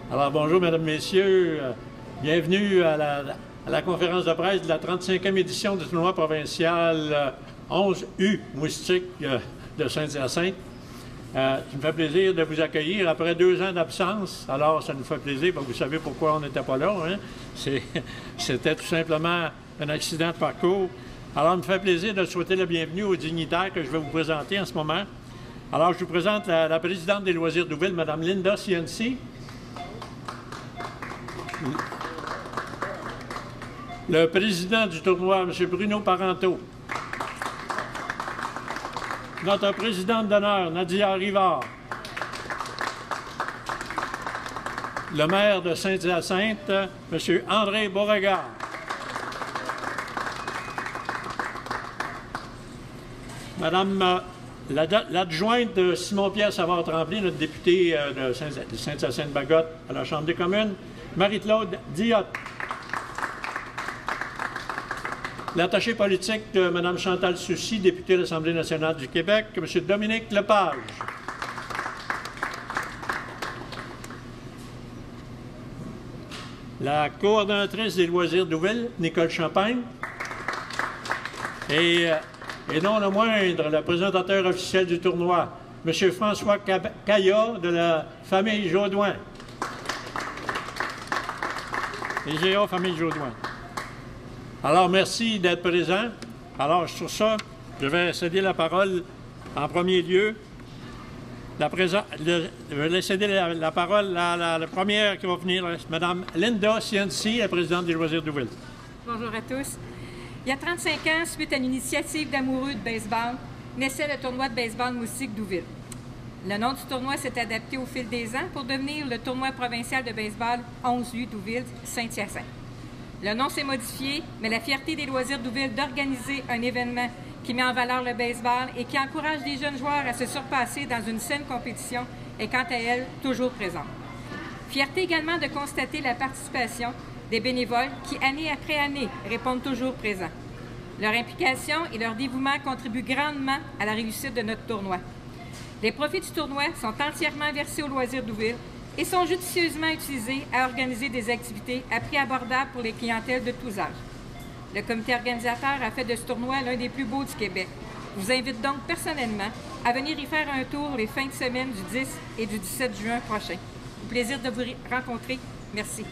Alors bonjour, mesdames, messieurs. Bienvenue à la conférence de presse de la 35e édition du tournoi provincial 11U Moustique de Saint-Hyacinthe. Ça me fait plaisir de vous accueillir après 2 ans d'absence. Alors, ça nous fait plaisir, vous savez pourquoi on n'était pas là. Hein? C'était tout simplement un accident de parcours. Alors, il me fait plaisir de souhaiter la bienvenue aux dignitaires que je vais vous présenter en ce moment. Alors, je vous présente la présidente des loisirs d'Ouville, Mme Linda Cianci. Le président du tournoi, M. Bruno Parenteau. Notre présidente d'honneur, Nadia Rivard. Le maire de Saint-Hyacinthe, M. André Beauregard. Madame l'adjointe de Simon-Pierre Savard-Tremblay, notre député de Saint-Hyacinthe-Bagotte à la Chambre des communes, Marie-Claude Diotte. L'attaché politique de Mme Chantal Soucy, députée de l'Assemblée nationale du Québec, M. Dominique Lepage. La coordonnatrice des loisirs d'Ouville, Nicole Champagne. Et non le moindre, le présentateur officiel du tournoi, M. François Caillat de la famille Jaudoin. IGA Famille Jaudoin. Alors, merci d'être présent. Alors, sur ça, je vais céder la parole en premier lieu. Je vais céder la parole à la première qui va venir, Mme Linda Cianci, la présidente des loisirs d'Ouville. Bonjour à tous. Il y a 35 ans, suite à une initiative d'amoureux de baseball, naissait le tournoi de baseball moustique d'Ouville. Le nom du tournoi s'est adapté au fil des ans pour devenir le tournoi provincial de baseball 11U d'Ouville Saint-Hyacinthe. Le nom s'est modifié, mais la fierté des loisirs d'Ouville d'organiser un événement qui met en valeur le baseball et qui encourage les jeunes joueurs à se surpasser dans une saine compétition est quant à elle toujours présente. Fierté également de constater la participation des bénévoles qui, année après année, répondent toujours présents. Leur implication et leur dévouement contribuent grandement à la réussite de notre tournoi. Les profits du tournoi sont entièrement versés aux loisirs d'Ouville et sont judicieusement utilisés à organiser des activités à prix abordable pour les clientèles de tous âges. Le comité organisateur a fait de ce tournoi l'un des plus beaux du Québec. Je vous invite donc personnellement à venir y faire un tour les fins de semaine du 10 et du 17 juin prochain. Au plaisir de vous rencontrer. Merci.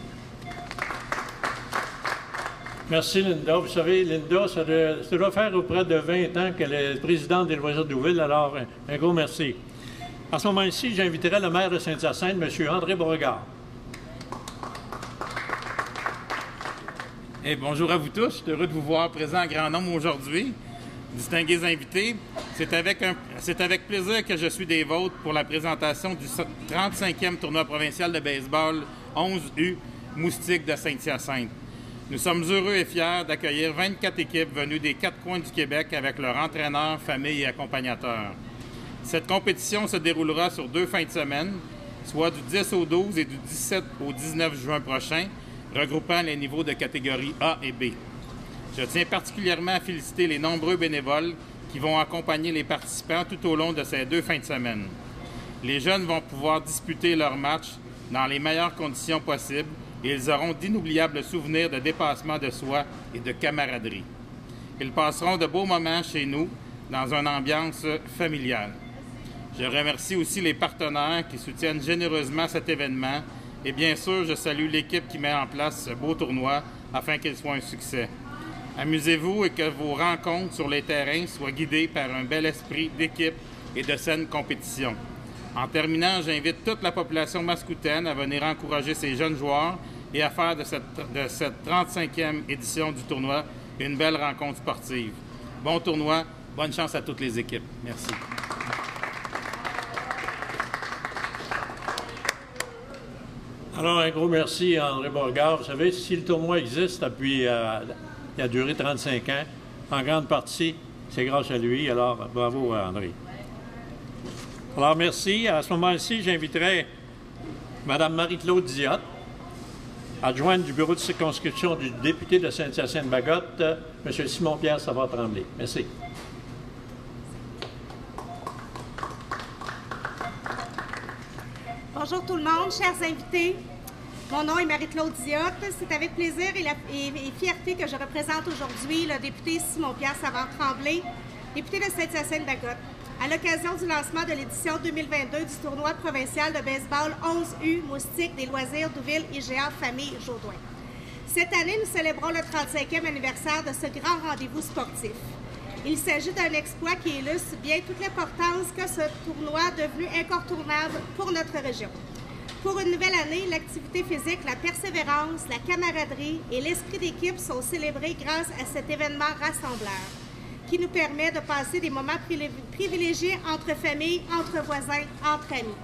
Merci, Linda. Vous savez, Linda, ça doit faire auprès de 20 ans qu'elle est présidente des loisirs d'Ouville, alors un gros merci. À ce moment-ci, j'inviterai le maire de Saint-Hyacinthe, M. André Beauregard. Bonjour à vous tous. Je suis heureux de vous voir présent en grand nombre aujourd'hui. Distingués invités, c'est avec plaisir que je suis des vôtres pour la présentation du 35e tournoi provincial de baseball 11U Moustique de Saint-Hyacinthe. Nous sommes heureux et fiers d'accueillir 24 équipes venues des 4 coins du Québec avec leurs entraîneurs, familles et accompagnateurs. Cette compétition se déroulera sur 2 fins de semaine, soit du 10 au 12 et du 17 au 19 juin prochain, regroupant les niveaux de catégorie A et B. Je tiens particulièrement à féliciter les nombreux bénévoles qui vont accompagner les participants tout au long de ces 2 fins de semaine. Les jeunes vont pouvoir disputer leurs matchs dans les meilleures conditions possibles et ils auront d'inoubliables souvenirs de dépassement de soi et de camaraderie. Ils passeront de beaux moments chez nous dans une ambiance familiale. Je remercie aussi les partenaires qui soutiennent généreusement cet événement et bien sûr, je salue l'équipe qui met en place ce beau tournoi afin qu'il soit un succès. Amusez-vous et que vos rencontres sur les terrains soient guidées par un bel esprit d'équipe et de saine compétition. En terminant, j'invite toute la population mascoutaine à venir encourager ces jeunes joueurs et à faire de cette 35e édition du tournoi une belle rencontre sportive. Bon tournoi, bonne chance à toutes les équipes. Merci. Alors, un gros merci à André Beauregard. Vous savez, si le tournoi existe depuis, il a duré 35 ans, en grande partie, c'est grâce à lui. Alors, bravo à André. Alors, merci. À ce moment-ci, j'inviterai Mme Marie-Claude Diotte, adjointe du bureau de circonscription du député de Saint-Hyacinthe-Bagotte, M. Simon-Pierre Savard-Tremblay. Merci. Bonjour tout le monde, chers invités. Mon nom est Marie-Claude Diotte. C'est avec plaisir et fierté que je représente aujourd'hui le député Simon-Pierre Savard-Tremblay, député de Saint-Hyacinthe-Bagotte, à l'occasion du lancement de l'édition 2022 du tournoi provincial de baseball 11U Moustique des loisirs Douville-IGA Famille Jourdouin. Cette année, nous célébrons le 35e anniversaire de ce grand rendez-vous sportif. Il s'agit d'un exploit qui illustre bien toute l'importance que ce tournoi devenu incontournable pour notre région. Pour une nouvelle année, l'activité physique, la persévérance, la camaraderie et l'esprit d'équipe sont célébrés grâce à cet événement rassembleur qui nous permet de passer des moments privilégiés entre familles, entre voisins, entre amis.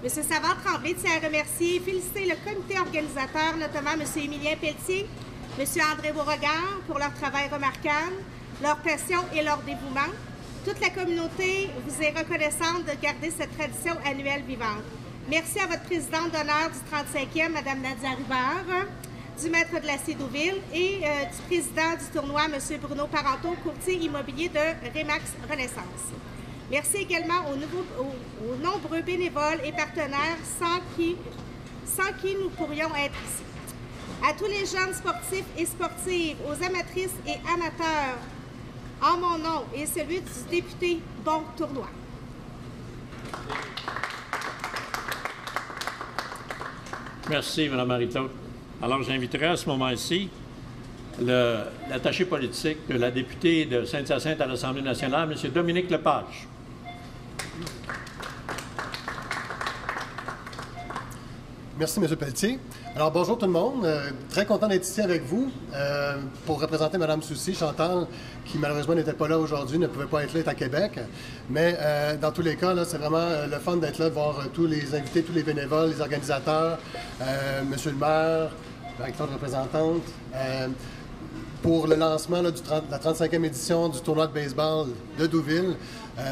M. Savard-Tremblay tient à remercier et féliciter le comité organisateur, notamment M. Émilien Pelletier, M. André Beauregard pour leur travail remarquable, leur passion et leur dévouement. Toute la communauté vous est reconnaissante de garder cette tradition annuelle vivante. Merci à votre présidente d'honneur du 35e, Mme Nadia Rivard, du maître de l'acier Douville et du président du tournoi, M. Bruno Parenteau, courtier immobilier de Remax Renaissance. Merci également aux nombreux bénévoles et partenaires sans qui nous pourrions être ici. À tous les jeunes sportifs et sportives, aux amatrices et amateurs, en mon nom et celui du député, bon tournoi. Merci, Mme Marie-Claude. Alors, j'inviterai à ce moment-ci l'attaché politique de la députée de Saint-Hyacinthe à l'Assemblée nationale, M. Dominique Lepage. Merci, M. Pelletier. Alors, bonjour tout le monde. Très content d'être ici avec vous pour représenter Mme Soucy, Chantal, qui malheureusement n'était pas là aujourd'hui, ne pouvait pas être là, est à Québec. Mais dans tous les cas, c'est vraiment le fun d'être là, de voir tous les invités, tous les bénévoles, les organisateurs, M. le maire, la directrice représentante, pour le lancement là, de la 35e édition du tournoi de baseball de Douville.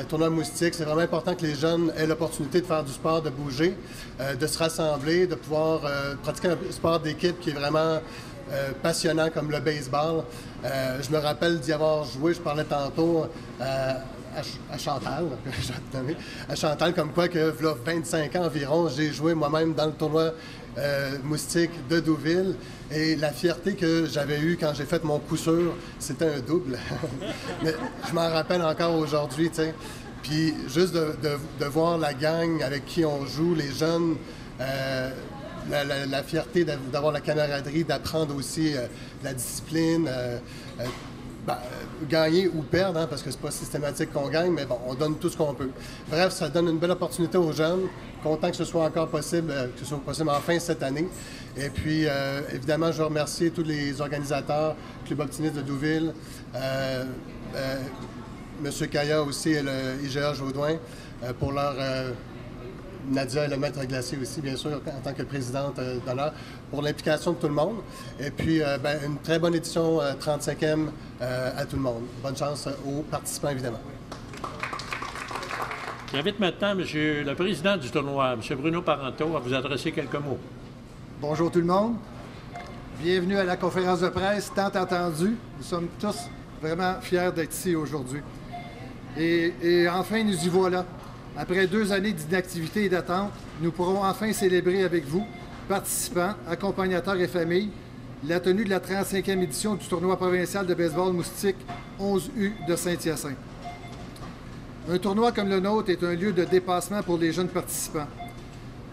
Tournoi moustique, c'est vraiment important que les jeunes aient l'opportunité de faire du sport, de bouger, de se rassembler, de pouvoir pratiquer un sport d'équipe qui est vraiment passionnant comme le baseball. Je me rappelle d'y avoir joué, je parlais tantôt à Chantal, je vais te nommer, à Chantal, comme quoi que, là, 25 ans environ, j'ai joué moi-même dans le tournoi moustique de Douville. Et la fierté que j'avais eue quand j'ai fait mon coup sûr, c'était un double. Mais je m'en rappelle encore aujourd'hui, tu sais. Puis juste de voir la gang avec qui on joue, les jeunes, la fierté d'avoir la camaraderie, d'apprendre aussi la discipline, gagner ou perdre, hein, parce que c'est pas systématique qu'on gagne, mais bon, on donne tout ce qu'on peut. Bref, ça donne une belle opportunité aux jeunes. Content que ce soit encore possible, que ce soit possible enfin cette année. Et puis, évidemment, je veux remercier tous les organisateurs, Club optimiste de Douville, M. Kaya aussi et le IGA Jourdouin, pour leur... Nadia et le maître glacier aussi, bien sûr, en tant que présidente d'honneur, pour l'implication de tout le monde. Et puis, une très bonne édition 35e à tout le monde. Bonne chance aux participants, évidemment. J'invite maintenant le président du tournoi, M. Bruno Parenteau, à vous adresser quelques mots. Bonjour tout le monde. Bienvenue à la conférence de presse tant attendue. Nous sommes tous vraiment fiers d'être ici aujourd'hui. Et enfin, nous y voilà. Après 2 années d'inactivité et d'attente, nous pourrons enfin célébrer avec vous, participants, accompagnateurs et familles, la tenue de la 35e édition du tournoi provincial de baseball moustique 11U de Saint-Hyacinthe. Un tournoi comme le nôtre est un lieu de dépassement pour les jeunes participants.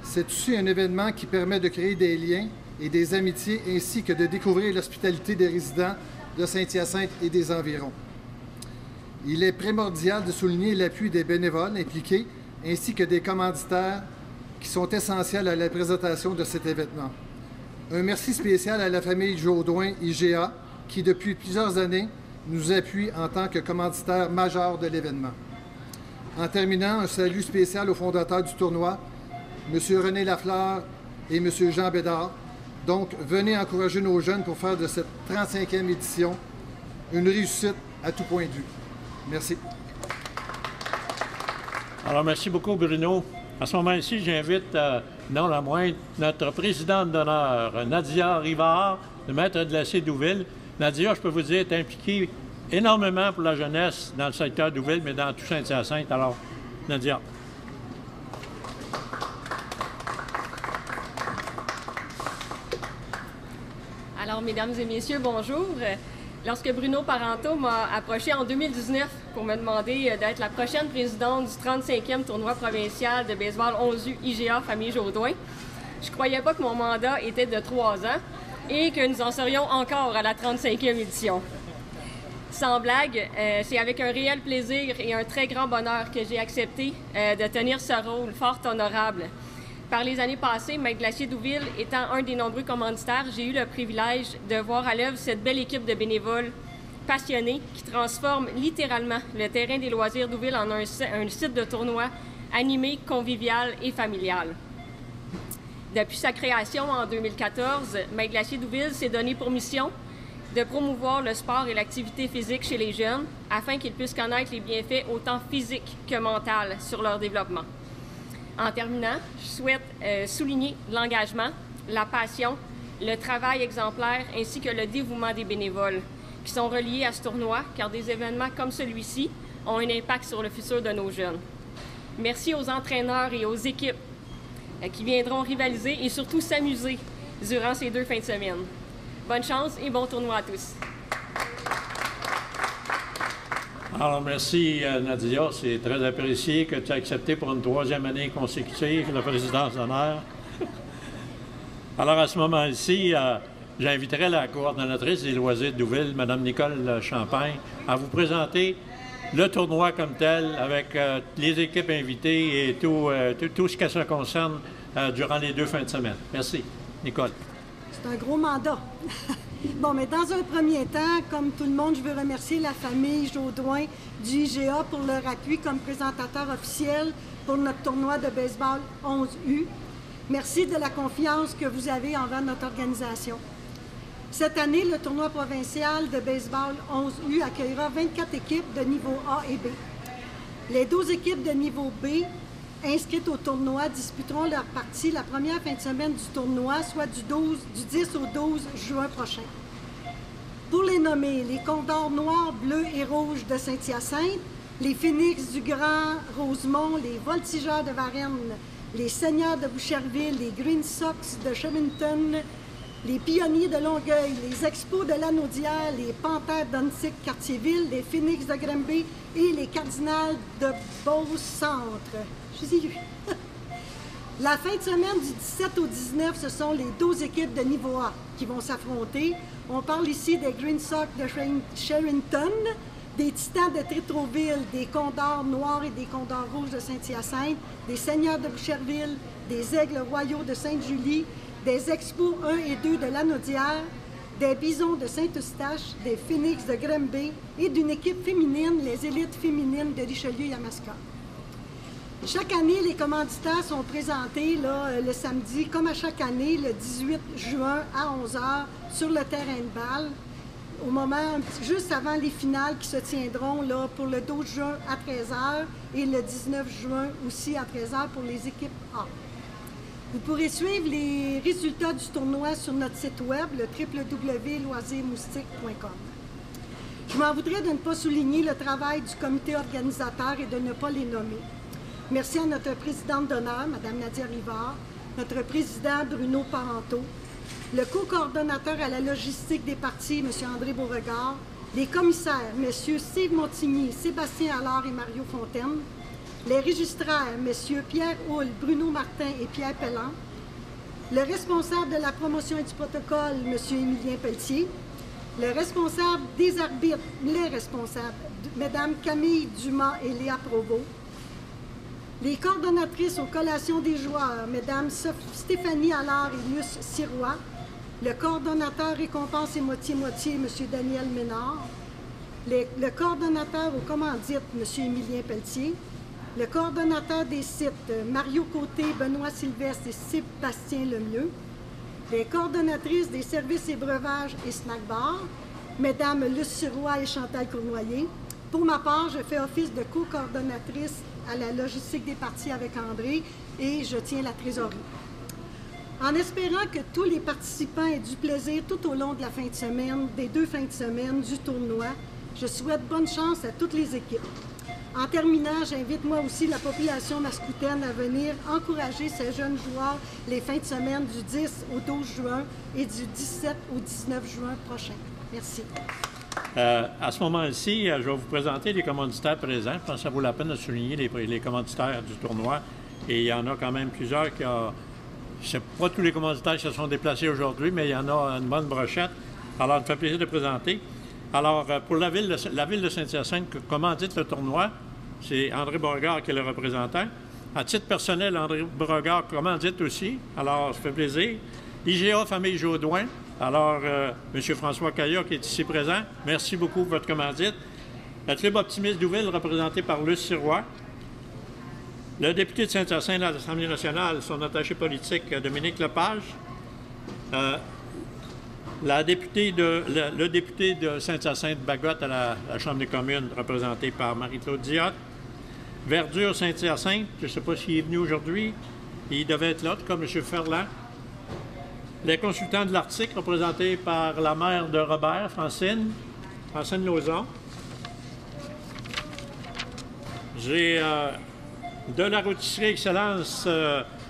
C'est aussi un événement qui permet de créer des liens et des amitiés ainsi que de découvrir l'hospitalité des résidents de Saint-Hyacinthe et des environs. Il est primordial de souligner l'appui des bénévoles impliqués ainsi que des commanditaires qui sont essentiels à la présentation de cet événement. Un merci spécial à la famille Jourdouin IGA qui, depuis plusieurs années, nous appuie en tant que commanditaire majeur de l'événement. En terminant, un salut spécial aux fondateurs du tournoi, M. René Lafleur et M. Jean Bédard. Donc, venez encourager nos jeunes pour faire de cette 35e édition une réussite à tout point de vue. Merci. Alors, merci beaucoup, Bruno. À ce moment-ci, j'invite, non la moindre, notre présidente d'honneur, Nadia Rivard, le maître de l'acier Douville. Nadia, je peux vous dire, est impliquée énormément pour la jeunesse dans le secteur Douville, mais dans tout Saint-Hyacinthe. Alors, Nadia. mesdames et messieurs, bonjour. Lorsque Bruno Parenteau m'a approché en 2019 pour me demander d'être la prochaine présidente du 35e tournoi provincial de baseball 11U IGA Famille Jaudoin, je ne croyais pas que mon mandat était de 3 ans et que nous en serions encore à la 35e édition. Sans blague, c'est avec un réel plaisir et un très grand bonheur que j'ai accepté de tenir ce rôle fort honorable. Par les années passées, Maître Glacier-Douville étant un des nombreux commanditaires, j'ai eu le privilège de voir à l'œuvre cette belle équipe de bénévoles passionnés qui transforment littéralement le terrain des loisirs Douville en un site de tournoi animé, convivial et familial. Depuis sa création en 2014, Maître Glacier-Douville s'est donné pour mission de promouvoir le sport et l'activité physique chez les jeunes afin qu'ils puissent connaître les bienfaits autant physiques que mentaux sur leur développement. En terminant, je souhaite souligner l'engagement, la passion, le travail exemplaire ainsi que le dévouement des bénévoles qui sont reliés à ce tournoi car des événements comme celui-ci ont un impact sur le futur de nos jeunes. Merci aux entraîneurs et aux équipes qui viendront rivaliser et surtout s'amuser durant ces 2 fins de semaine. Bonne chance et bon tournoi à tous. Alors, merci Nadia, c'est très apprécié que tu aies accepté pour une 3e année consécutive la présidence d'honneur. Alors, à ce moment-ci, j'inviterai la coordonnatrice des loisirs de Douville, Mme Nicole Champagne, à vous présenter le tournoi comme tel, avec les équipes invitées et tout ce que ça concerne durant les 2 fins de semaine. Merci. Nicole. C'est un gros mandat. Bon, mais dans un premier temps, comme tout le monde, je veux remercier la famille Jaudoin du IGA pour leur appui comme présentateur officiel pour notre tournoi de baseball 11U. Merci de la confiance que vous avez envers notre organisation. Cette année, le tournoi provincial de baseball 11U accueillera 24 équipes de niveau A et B. Les 12 équipes de niveau B inscrites au tournoi disputeront leur partie la première fin de semaine du tournoi, soit du 10 au 12 juin prochain. Pour les nommer, les Condors noirs, bleus et rouges de Saint-Hyacinthe, les Phoenix du Grand Rosemont, les Voltigeurs de Varennes, les Seigneurs de Boucherville, les Green Sox de Sherrington, les Pionniers de Longueuil, les Expos de Lanaudière, les Panthères d'Annecy-Cartierville, les Phoenix de Granby et les Cardinals de Beauce-Centre. Je les ai lus. La fin de semaine du 17 au 19, ce sont les 12 équipes de niveau A qui vont s'affronter. On parle ici des Green Sox de Sherrington, des Titans de Tétroville, des Condors noirs et des Condors rouges de Saint-Hyacinthe, des Seigneurs de Boucherville, des Aigles royaux de Sainte-Julie, des Expos 1 et 2 de Lanaudière, des Bisons de Saint-Eustache, des Phoenix de Granby et d'une équipe féminine, les élites féminines de Richelieu-Yamaska. Chaque année, les commanditaires sont présentés là, le samedi, comme à chaque année, le 18 juin à 11h sur le terrain de balle, au moment juste avant les finales qui se tiendront là, pour le 12 juin à 13h et le 19 juin aussi à 13h pour les équipes A. Vous pourrez suivre les résultats du tournoi sur notre site web, le www.loisirsmoustiques.com. Je m'en voudrais de ne pas souligner le travail du comité organisateur et de ne pas les nommer. Merci à notre présidente d'honneur, Mme Nadia Rivard, notre président Bruno Parenteau, le co-coordonnateur à la logistique des partis, M. André Beauregard, les commissaires, M. Steve Montigny, Sébastien Allard et Mario Fontaine, les registraires, M. Pierre Houle, Bruno Martin et Pierre Pellan, le responsable de la promotion et du protocole, M. Émilien Pelletier, le responsable des arbitres, les responsables, Mme Camille Dumas et Léa Provost, les coordonnatrices aux collations des joueurs, Mme Stéphanie Allard et Luce Sirois, le coordonnateur récompense et moitié-moitié, M. Daniel Ménard, le coordonnateur aux commandites, M. Émilien Pelletier, le coordonnateur des sites, Mario Côté, Benoît Sylvestre et Sébastien Lemieux, les coordonnatrices des services et breuvages et snack bar, Mesdames Luce Sirois et Chantal Cournoyer. Pour ma part, je fais office de co-coordonnatrice à la logistique des partis avec André et je tiens la trésorerie. En espérant que tous les participants aient du plaisir tout au long de la fin de semaine, des 2 fins de semaine du tournoi, je souhaite bonne chance à toutes les équipes. En terminant, j'invite moi aussi la population mascoutaine à venir encourager ces jeunes joueurs les fins de semaine du 10 au 12 juin et du 17 au 19 juin prochain. Merci. À ce moment-ci, je vais vous présenter les commanditaires présents. Je pense que ça vaut la peine de souligner les commanditaires du tournoi. Et il y en a quand même plusieurs qui ont... Je ne sais pas tous les commanditaires qui se sont déplacés aujourd'hui, mais il y en a une bonne brochette. Alors, ça me fait plaisir de présenter. Alors, pour la ville de Saint-Hyacinthe qui commandite le tournoi, c'est André Beauregard qui est le représentant. À titre personnel, André Beauregard commandite aussi. Alors, ça fait plaisir. IGA Famille Jaudoin. Alors, M. François Caillat qui est ici présent, merci beaucoup pour votre commandite. Le Club Optimiste Douville, représenté par Luce Sirois. Le député de Saint-Hyacinthe à l'Assemblée nationale, son attaché politique, Dominique Lepage. Le député de Saint-Hyacinthe-Bagotte à la Chambre des communes, représenté par Marie-Claude Diotte. Verdure Saint-Hyacinthe, je ne sais pas s'il est venu aujourd'hui, il devait être là, comme M. Ferland. Les consultants de l'Arctique, représentés par la mère de Robert, Francine Lauzon. J'ai de la rôtisserie Excellence,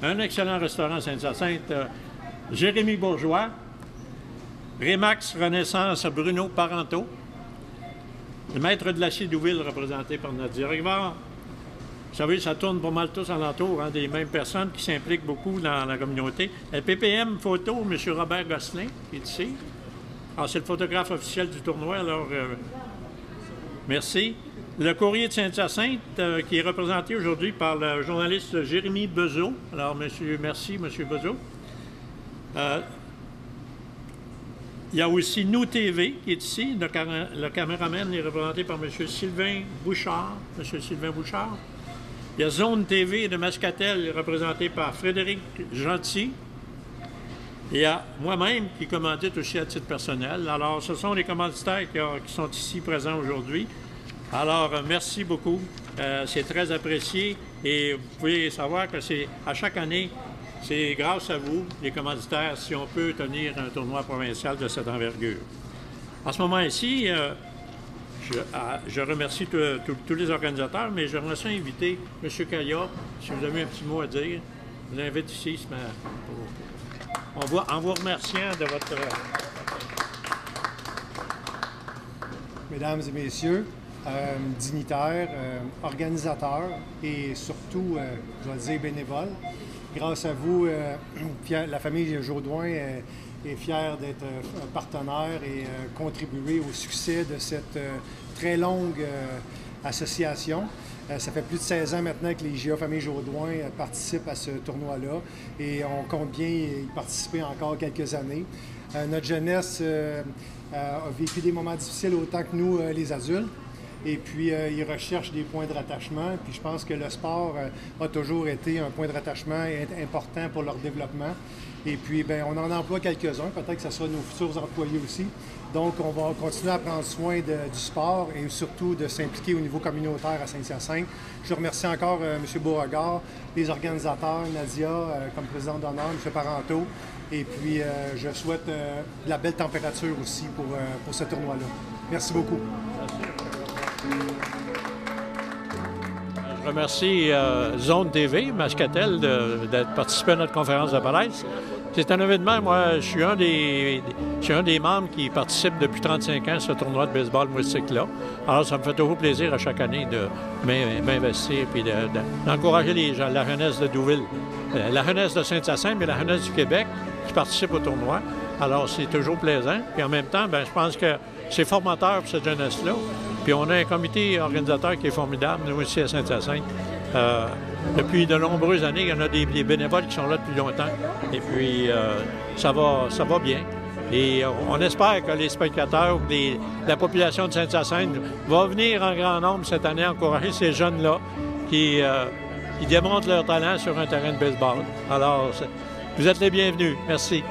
un excellent restaurant à Saint-Hyacinthe, Jérémy Bourgeois. Rémax Renaissance, Bruno Parenteau. Le maître de l'acier Douville, représenté par Nadia Rivard. Vous savez, ça tourne pas mal tous alentour, hein, des mêmes personnes qui s'impliquent beaucoup dans la communauté. Le PPM Photo, M. Robert Gosselin, qui est ici. Alors, c'est le photographe officiel du tournoi, alors merci. Le Courrier de Saint-Hyacinthe, qui est représenté aujourd'hui par le journaliste Jérémy Bezeau. Alors, merci, M. Bezeau. Il y a aussi Nous TV qui est ici. Le caméraman est représenté par M. Sylvain Bouchard. Il y a Zone TV de Mascatel, représenté par Frédéric Gentil. Il y a moi-même qui commandite aussi à titre personnel. Alors, ce sont les commanditaires qui sont ici présents aujourd'hui. Alors, merci beaucoup. C'est très apprécié. Et vous pouvez savoir que c'est à chaque année, c'est grâce à vous, les commanditaires, si on peut tenir un tournoi provincial de cette envergure. En ce moment-ci, je remercie tous les organisateurs, mais j'aimerais ça inviter M. Caillat, si vous avez un petit mot à dire. Je vous invite ici en vous remerciant de votre... Mesdames et messieurs, dignitaires, organisateurs et surtout, je dois dire, bénévoles, grâce à vous, la famille Jaudoin est fière d'être partenaire et contribuer au succès de cette très longue association. Ça fait plus de 16 ans maintenant que les IGA Famille Jaudoin participent à ce tournoi-là et on compte bien y participer encore quelques années. Notre jeunesse a vécu des moments difficiles autant que nous, les adultes. Et puis, ils recherchent des points de rattachement. Puis, je pense que le sport a toujours été un point de rattachement important pour leur développement. Et puis, bien, on en emploie quelques-uns. Peut-être que ce sera nos futurs employés aussi. Donc, on va continuer à prendre soin du sport et surtout de s'impliquer au niveau communautaire à Saint-Hyacinthe. Je remercie encore M. Beauregard, les organisateurs, Nadia comme présidente d'honneur, M. Parenteau. Et puis, je souhaite de la belle température aussi pour ce tournoi-là. Merci beaucoup. Je remercie Zone TV, Mascatel, d'être participé à notre conférence de presse. C'est un événement, moi, je suis un des membres qui participe depuis 35 ans à ce tournoi de baseball moustique-là. Alors, ça me fait toujours plaisir à chaque année de m'investir et d'encourager les gens, la jeunesse de Douville, la jeunesse de Saint-Hyacinthe et la jeunesse du Québec qui participent au tournoi. Alors, c'est toujours plaisant. Puis en même temps, bien, je pense que c'est formateur pour cette jeunesse-là. Puis on a un comité organisateur qui est formidable, nous aussi à Saint-Hyacinthe. Depuis de nombreuses années, il y en a des bénévoles qui sont là depuis longtemps. Et puis, ça va bien. Et on espère que les spectateurs, la population de Saint-Hyacinthe va venir en grand nombre cette année encourager ces jeunes-là qui démontrent leur talent sur un terrain de baseball. Alors, vous êtes les bienvenus. Merci.